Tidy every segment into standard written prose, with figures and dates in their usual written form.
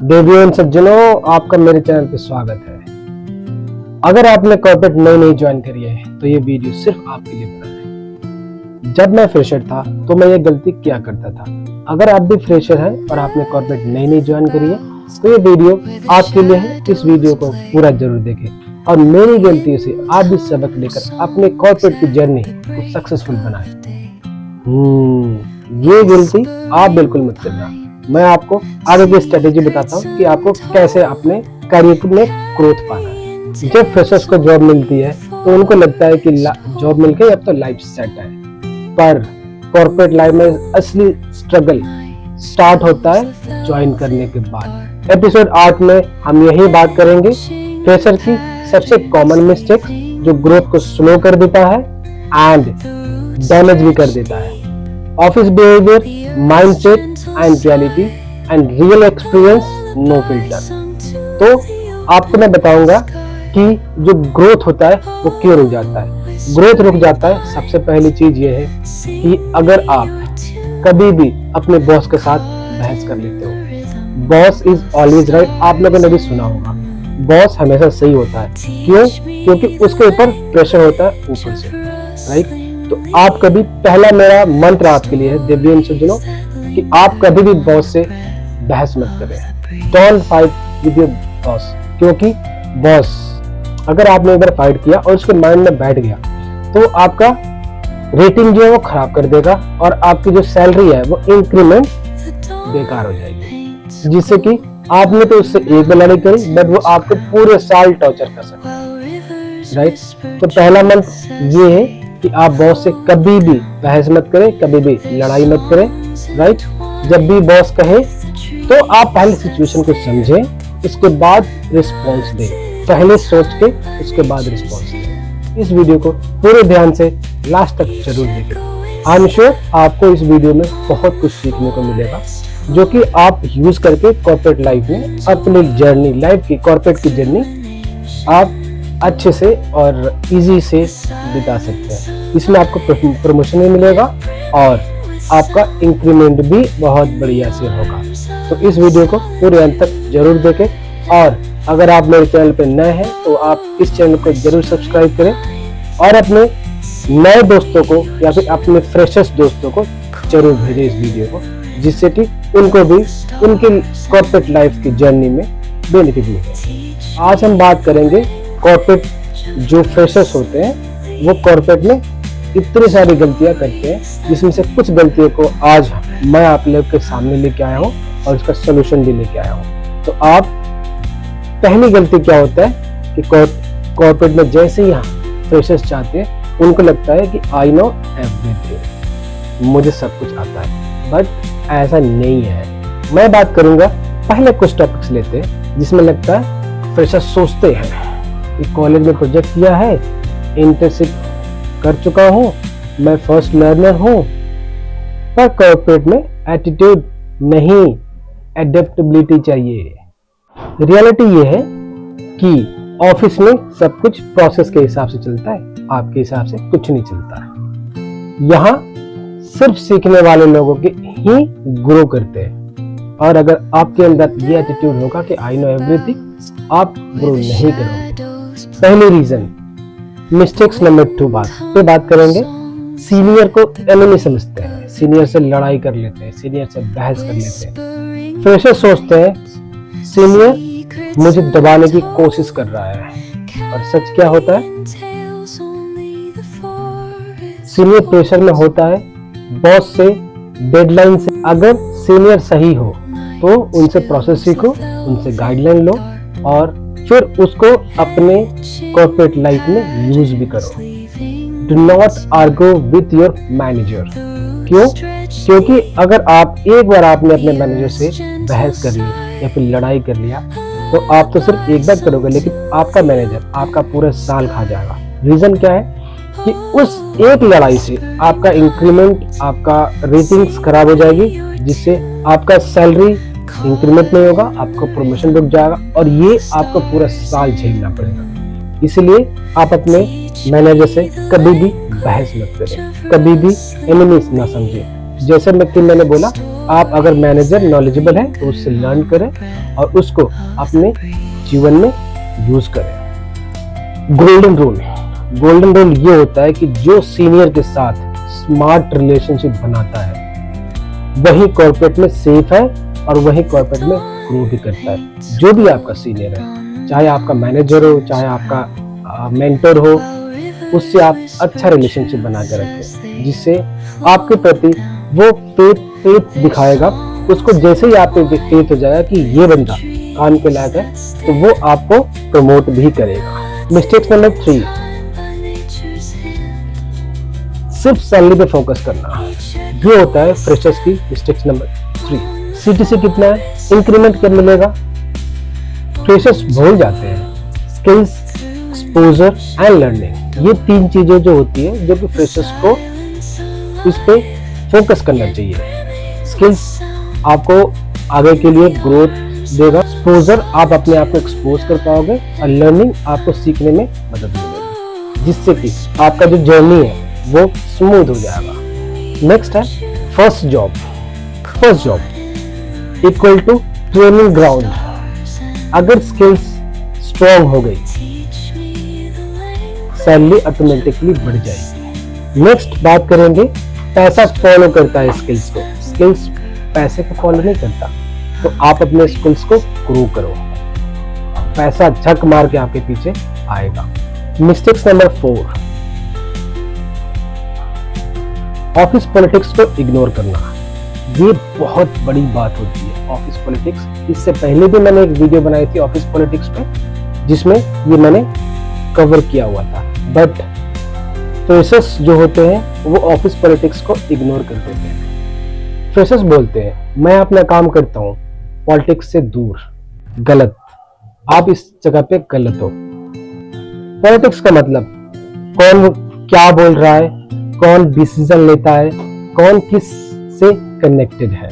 देवियों एंड सज्जनों, आपका मेरे चैनल पे स्वागत है। अगर आपने कॉर्पोरेट नई ज्वाइन करी है तो ये वीडियो सिर्फ आपके लिए बना है। जब मैं फ्रेशर था तो मैं ये गलती क्या करता था। अगर आप भी फ्रेशर हैं और आपने कॉर्पोरेट नई ज्वाइन करी है तो ये वीडियो आपके लिए है। इस वीडियो को पूरा जरूर देखें और मेरी गलतियों से आप भी सबक लेकर अपने कॉर्पोरेट की जर्नी को सक्सेसफुल बनाएं। ये गलती आप बिल्कुल मत करना। मैं आपको आगे की स्ट्रेटेजी बताता हूँ कि आपको कैसे अपने करियर में ग्रोथ पाना है। जब फ्रेशर्स को जॉब मिलती है तो उनको लगता है कि जॉब मिल गई अब तो लाइफ सेट है, पर कॉर्पोरेट लाइफ में असली स्ट्रगल स्टार्ट होता है ज्वाइन करने के बाद। एपिसोड 8 में हम यही बात करेंगे फ्रेशर की सबसे कॉमन मिस्टेक जो ग्रोथ को स्लो कर देता है एंड डैमेज भी कर देता है। Office behaviour, mindset and reality and real experience, no filter. तो आपको मैं बताऊंगा कि जो ग्रोथ होता है वो क्यों रुक जाता है। ग्रोथ रुक जाता है, सबसे पहली चीज ये है कि अगर आप कभी भी अपने बॉस के साथ बहस कर लेते हो। बॉस इज ऑलवेज राइट, आप लोगों ने भी सुना होगा। बॉस हमेशा सही होता है। क्यों? क्योंकि उसके ऊपर प्रेशर होता है ऊपर से, राइट। तो आप कभी, पहला मेरा मंत्र आपके लिए है देवियों सज्जनों, कि आप कभी भी बॉस से बहस मत करें। Don't fight with your boss, क्योंकि बॉस अगर आपने एक बार फाइट किया और उसके माइंड में बैठ गया तो आपका रेटिंग जो है वो खराब कर देगा और आपकी जो सैलरी है वो इंक्रीमेंट बेकार हो जाएगी। जिससे कि आपने तो उससे एक बार लड़ाई करी बट वो आपको पूरे साल टॉर्चर कर सकता है, राइट। तो पहला मंत्र ये है कि आप बॉस से कभी भी बहस मत करें, कभी भी लड़ाई मत करें, राइट। जब भी बॉस कहे तो आप पहले सिचुएशन को समझें, इसके बाद रिस्पॉन्स दें। पहले सोच के उसके बाद रिस्पॉन्स दें। इस वीडियो को पूरे ध्यान से लास्ट तक जरूर देखें। आई एम श्योर आपको इस वीडियो में बहुत कुछ सीखने को मिलेगा जो कि आप यूज करके कॉर्पोरेट लाइफ में अपनी जर्नी, लाइफ की, कॉर्पोरेट की जर्नी आप अच्छे से और इजी से बिता सकते हैं। इसमें आपको प्रमोशन भी मिलेगा और आपका इंक्रीमेंट भी बहुत बढ़िया से होगा। तो इस वीडियो को पूरे अंत तक जरूर देखें और अगर आप मेरे चैनल पर नए हैं तो आप इस चैनल को जरूर सब्सक्राइब करें और अपने नए दोस्तों को या फिर अपने फ्रेशर्स दोस्तों को जरूर भेजें इस वीडियो को, जिससे कि उनको भी उनकी कॉर्पोरेट लाइफ की जर्नी में बेनिफिट मिले। आज हम बात करेंगे कॉर्पोरेट, जो फ्रेशर्स होते हैं वो कॉर्पोरेट में इतनी सारी गलतियां करते हैं, जिसमें से कुछ गलतियों को आज मैं आप लोग के सामने लेके आया हूँ और उसका सोल्यूशन भी लेके आया हूँ। तो आप, पहली गलती क्या होता है कि कॉर्पोरेट में जैसे ही फ्रेशर्स चाहते हैं उनको लगता है कि आई नो एवरीथिंग, मुझे सब कुछ आता है, बट ऐसा नहीं है। मैं बात करूंगा, पहले कुछ टॉपिक्स लेते हैं जिसमें लगता है फ्रेशर्स सोचते हैं कि कॉलेज में प्रोजेक्ट किया है, इंटर्नशिप कर चुका हूँ, मैं फर्स्ट लर्नर हूँ। पर कॉर्पोरेट में एटीट्यूड नहीं, एडेप्टेबिलिटी चाहिए। रियलिटी ये है कि ऑफिस में सब कुछ प्रोसेस के हिसाब से चलता है, आपके हिसाब से कुछ नहीं चलता है। यहाँ सिर्फ सीखने वाले लोगों के ही ग्रो करते हैं और अगर आपके अंदर ये एटीट्यूड होगा कि आई नो एवरीथिंग, आप ग्रो नहीं करोगे। पहली रीजन, मिस्टेक्स नंबर 2 बात करेंगे। सीनियर को एनिमी समझते हैं, सीनियर से लड़ाई कर लेते हैं, सीनियर से बहस कर लेते हैं। फ्रेशर सोचते हैं सीनियर मुझे दबाने की कोशिश कर रहा है, और सच क्या होता है, सीनियर प्रेशर में होता है बॉस से, डेडलाइन से। अगर सीनियर सही हो तो उनसे प्रोसेस सीखो, उनसे गाइडलाइन लो और फिर उसको अपने कॉर्पोरेट लाइफ में यूज भी करो। Do not argue with your manager. क्यों? क्योंकि अगर आप एक बार आपने अपने मैनेजर से बहस कर ली या फिर लड़ाई कर लिया तो आप तो सिर्फ एक बार करोगे, लेकिन आपका मैनेजर आपका पूरा साल खा जाएगा। रीजन क्या है कि उस एक लड़ाई से आपका इंक्रीमेंट, आपका रेटिंग्स खराब हो जाएगी, जिससे आपका सैलरी इंक्रीमेंट नहीं होगा, आपका प्रमोशन रुक जाएगा और ये आपको पूरा साल झेलना पड़ेगा। इसलिए आप अपने मैनेजर से कभी भी बहस मत करें, कभी भी एनिमीज ना समझें। जैसे मैंने बोला, आप अगर मैनेजर नॉलेजेबल है तो उससे लर्न करें और उसको अपने जीवन में यूज करें। गोल्डन रूल ये होता है कि जो सीनियर के साथ स्मार्ट रिलेशनशिप बनाता है वही कॉर्पोरेट में सेफ है और वही कॉर्पोरेट में ग्रो भी करता है। जो भी आपका सीनियर है, चाहे आपका मैनेजर हो, चाहे आपका मेंटर हो, उससे आप अच्छा रिलेशनशिप बना कर रखें, जिससे आपके प्रति वो फेथ दिखाएगा। उसको जैसे ही आप पे फेथ हो जाएगा कि ये बंदा काम के लायक है, तो वो आपको प्रमोट भी करेगा। मिस्टेक्स नंबर 3, सिर्फ सैलरी पे फोकस करना। ये होता है फ्रेशर्स की मिस्टेक्स नंबर 3। सीटीसी कितना है, इंक्रीमेंट कब मिलेगा, फ्रेशर्स भूल जाते हैं। स्किल्स, एक्सपोजर एंड लर्निंग, ये 3 चीजें जो होती है जो कि फ्रेशर्स को इस पे फोकस करना चाहिए। स्किल्स आपको आगे के लिए ग्रोथ देगा, एक्सपोजर आप अपने आप को एक्सपोज कर पाओगे और लर्निंग आपको सीखने में मदद मिलेगी, जिससे कि आपका जो जर्नी है वो स्मूथ हो जाएगा। नेक्स्ट है first job equal to training ground. अगर स्किल्स स्ट्रॉन्ग हो गई, सैलरी ऑटोमेटिकली बढ़ जाएगी। नेक्स्ट बात करेंगे, पैसा फॉलो करता है स्किल्स को, स्किल्स पैसे को फॉलो नहीं करता। तो आप अपने स्किल्स को ग्रो करो, पैसा झक मार के आपके पीछे आएगा। मिस्टेक्स नंबर 4, ऑफिस पॉलिटिक्स को इग्नोर करना। ये बहुत बड़ी बात होती है, ऑफिस पॉलिटिक्स। इससे पहले भी मैंने एक वीडियो बनाई थी ऑफिस पॉलिटिक्स पे, जिसमें ये मैंने कवर किया हुआ था। बट फ्रेशर्स जो होते हैं वो ऑफिस पॉलिटिक्स को इग्नोर कर देते हैं। फ्रेशर्स बोलते हैं मैं अपना काम करता हूँ, पॉलिटिक्स से दूर। गलत, आप इस जगह पे गलत हो। पॉलिटिक्स का मतलब कौन क्या बोल रहा है, कौन डिसीजन लेता है, कौन किस से कनेक्टेड है,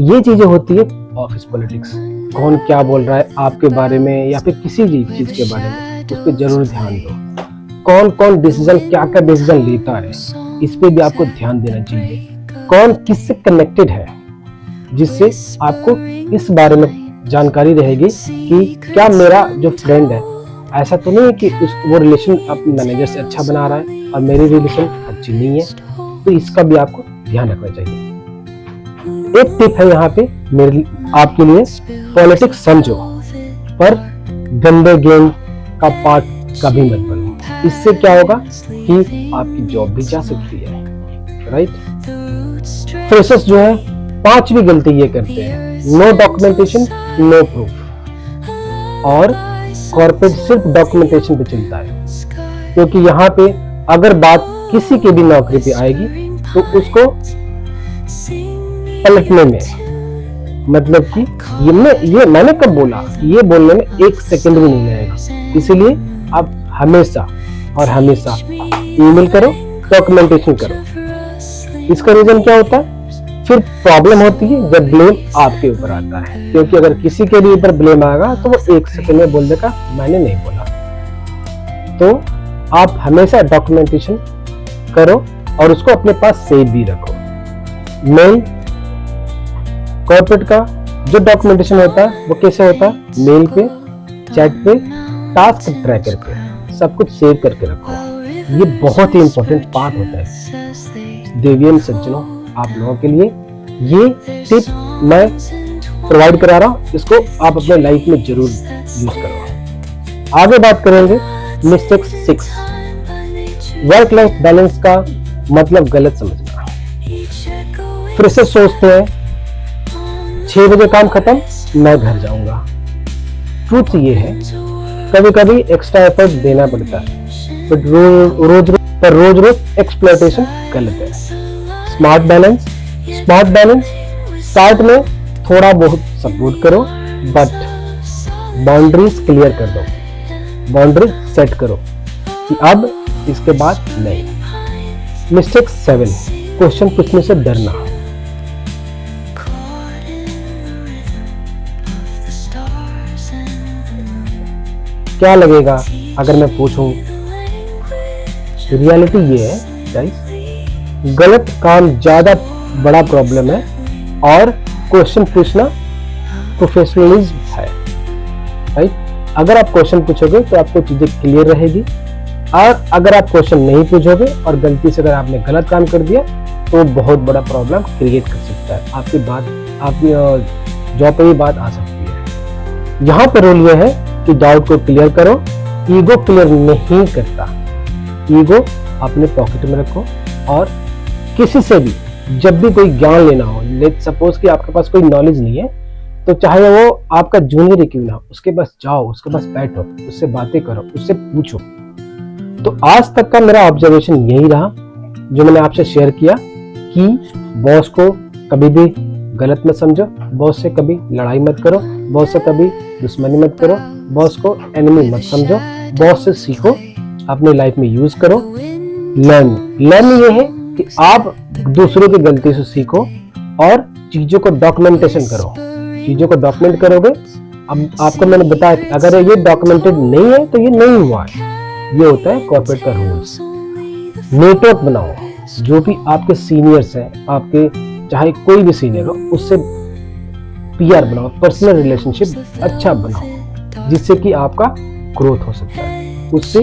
ये चीजें होती है ऑफिस पॉलिटिक्स। कौन क्या बोल रहा है आपके बारे में या फिर किसी भी चीज के बारे में, उस पर जरूर ध्यान दो। कौन कौन डिसीजन, क्या क्या डिसीजन लेता है, इस पे भी आपको ध्यान देना चाहिए। कौन किससे कनेक्टेड है, जिससे आपको इस बारे में जानकारी रहेगी कि क्या मेरा जो फ्रेंड है, ऐसा तो नहीं है कि वो रिलेशन अपने मैनेजर से अच्छा बना रहा है और मेरी रिलेशन अच्छी नहीं है। तो इसका भी आपको ध्यान रखना चाहिए। एक टिप है यहाँ पे मेरे आपके लिए, पॉलिटिक्स समझो पर गंदे गेम का पार्ट कभी मत बनो। इससे क्या होगा कि आपकी जॉब भी जा सकती है, राइट। फ्रेशर्स जो है 5वीं गलती ये करते हैं, नो डॉक्यूमेंटेशन नो प्रूफ। और कॉर्पोरेट सिर्फ डॉक्यूमेंटेशन पे चलता है, क्योंकि यहाँ पे अगर बात किसी के भी नौकरी पे आएगी तो उसको पलटने में, मतलब कि ये मैंने कब बोला, ये बोलने में 1 सेकंड भी नहीं लगेगा। इसीलिए आप हमेशा ईमेल करो, डॉक्यूमेंटेशन करो। इसका रीजन क्या होता है, फिर प्रॉब्लम होती है जब ब्लेम आपके ऊपर आता है, क्योंकि अगर किसी के भी ऊपर ब्लेम आएगा तो वो 1 सेकंड में बोल देगा मैंने नहीं बोला। तो आप हमेशा डॉक्यूमेंटेशन करो और उसको अपने पास सेव भी रखो। मेल कॉर्पोरेट का जो डॉक्यूमेंटेशन होता है वो कैसे होता है, मेल पे, चैट पे, टास्क ट्रैकर पे, सब कुछ सेव करके रखो। ये बहुत ही इंपॉर्टेंट पार्ट होता है। देवियन सज्जनों, आप लोगों के लिए ये टिप मैं प्रोवाइड करा रहा हूँ, इसको आप अपने लाइफ में जरूर यूज करो। आगे बात करेंगे मिस्टेक 6, वर्क लाइफ बैलेंस का मतलब गलत समझना। फ्रेशर सोचते हैं 6 बजे काम खत्म, मैं घर जाऊंगा। ट्रूथ ये है कभी कभी एक्स्ट्रा एफर्ट देना पड़ता है, बट रोज रोज एक्सप्लॉयटेशन गलत है। स्मार्ट बैलेंस स्टार्ट में थोड़ा बहुत सपोर्ट करो, बट बाउंड्रीज क्लियर कर दो, बाउंड्री सेट करो कि अब इसके बाद नहीं। मिस्टेक 7, क्वेश्चन पूछने से डरना। क्या लगेगा अगर मैं पूछूं? रियलिटी ये है गाइस गलत काम ज्यादा बड़ा प्रॉब्लम है और क्वेश्चन पूछना प्रोफेशनलिज्म है, राइट। अगर आप क्वेश्चन पूछोगे तो आपको चीजें क्लियर रहेगी, और अगर आप क्वेश्चन नहीं पूछोगे और गलती से अगर आपने गलत काम कर दिया तो बहुत बड़ा प्रॉब्लम क्रिएट कर सकता है, आपकी जॉब पे भी बात आ सकती है। यहाँ पे रूल ये है कि डाउट को क्लियर करो, ईगो क्लियर नहीं करता। ईगो अपने पॉकेट में रखो, और किसी से भी जब भी कोई ज्ञान लेना हो, लेट सपोज कि आपके पास कोई नॉलेज नहीं है, तो चाहे वो आपका जूनियर ही क्यों ना हो, उसके पास जाओ, उसके पास बैठो, उससे बातें करो, उससे पूछो। तो आज तक का मेरा ऑब्जर्वेशन यही रहा जो मैंने आपसे शेयर किया कि बॉस को कभी भी गलत मत समझो, बॉस से कभी लड़ाई मत करो, बॉस से कभी दुश्मनी मत करो, बॉस को एनिमी मत समझो, बॉस से सीखो, अपनी लाइफ में यूज करो। लर्न ये है कि आप दूसरों की गलती से सीखो और चीजों को डॉक्यूमेंटेशन करो। चीजों को डॉक्यूमेंट करोगे, अब आपको मैंने बताया कि अगर ये डॉक्यूमेंटेड नहीं है तो ये नहीं हुआ है। ये होता है कॉर्पोरेट का रूल्स। नेटवर्क बनाओ, जो भी आपके सीनियर्स हैं, आपके चाहे कोई भी सीनियर हो, उससे पीआर बनाओ, पर्सनल रिलेशनशिप अच्छा बनाओ, जिससे कि आपका ग्रोथ हो सकता है। उससे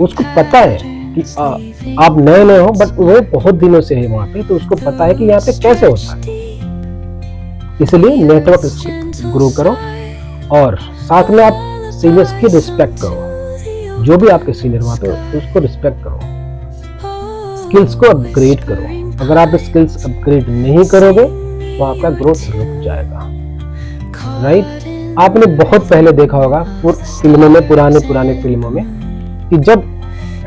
उसको पता है कि आप नए नए हो, बट वो बहुत दिनों से है वहां पे, तो उसको पता है कि यहाँ पे कैसे होता है। इसलिए नेटवर्क ग्रो करो, और साथ में आप सीनियर्स की रिस्पेक्ट करो। जो भी आपके सीनियर वहां पे उसको रिस्पेक्ट करो, स्किल्स को अपग्रेड करो। अगर आप स्किल्स अपग्रेड नहीं करोगे तो आपका ग्रोथ रुक जाएगा, राइट। आपने बहुत पहले देखा होगा फिल्मों में, पुराने फिल्मों में, कि जब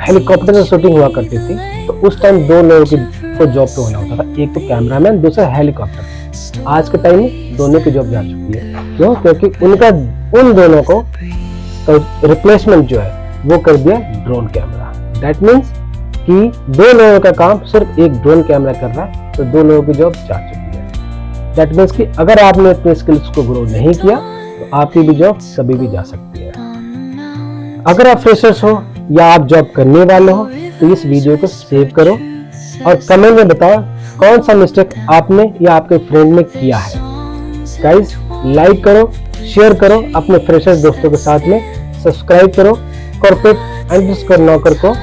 हेलीकॉप्टर से शूटिंग हुआ करती थी तो उस टाइम दो लोगों को जॉब पे होना होता था, एक तो कैमरामैन, दूसरा हेलीकॉप्टर। आज के टाइम में दोनों की जॉब जा चुकी है। क्यों? क्योंकि उन दोनों को रिप्लेसमेंट जो है वो कर दिया ड्रोन कैमरा। दैट मीन्स कि दो लोगों का काम सिर्फ एक ड्रोन कैमरा कर रहा है, तो दो लोगों की जॉब जा चुकी है। दैट मीन्स कि अगर आपने अपने स्किल्स को ग्रो नहीं किया तो आपकी भी जॉब कभी भी जा सकती है। अगर आप फ्रेशर्स हो या आप जॉब करने वाले हो तो इस वीडियो को सेव करो और कमेंट में बताओ कौन सा मिस्टेक आपने या आपके फ्रेंड ने किया है। गाइस, लाइक करो, शेयर करो अपने फ्रेशर्स दोस्तों के साथ में, सब्सक्राइब करो कॉर्पोरेट _ नौकर को,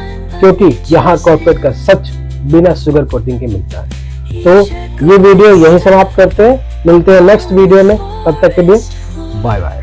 क्योंकि यहाँ कॉर्पोरेट का सच बिना शुगर कोटिंग के मिलता है। तो ये वीडियो यहीं समाप्त करते हैं, मिलते हैं नेक्स्ट वीडियो में, तब तक के लिए बाय बाय।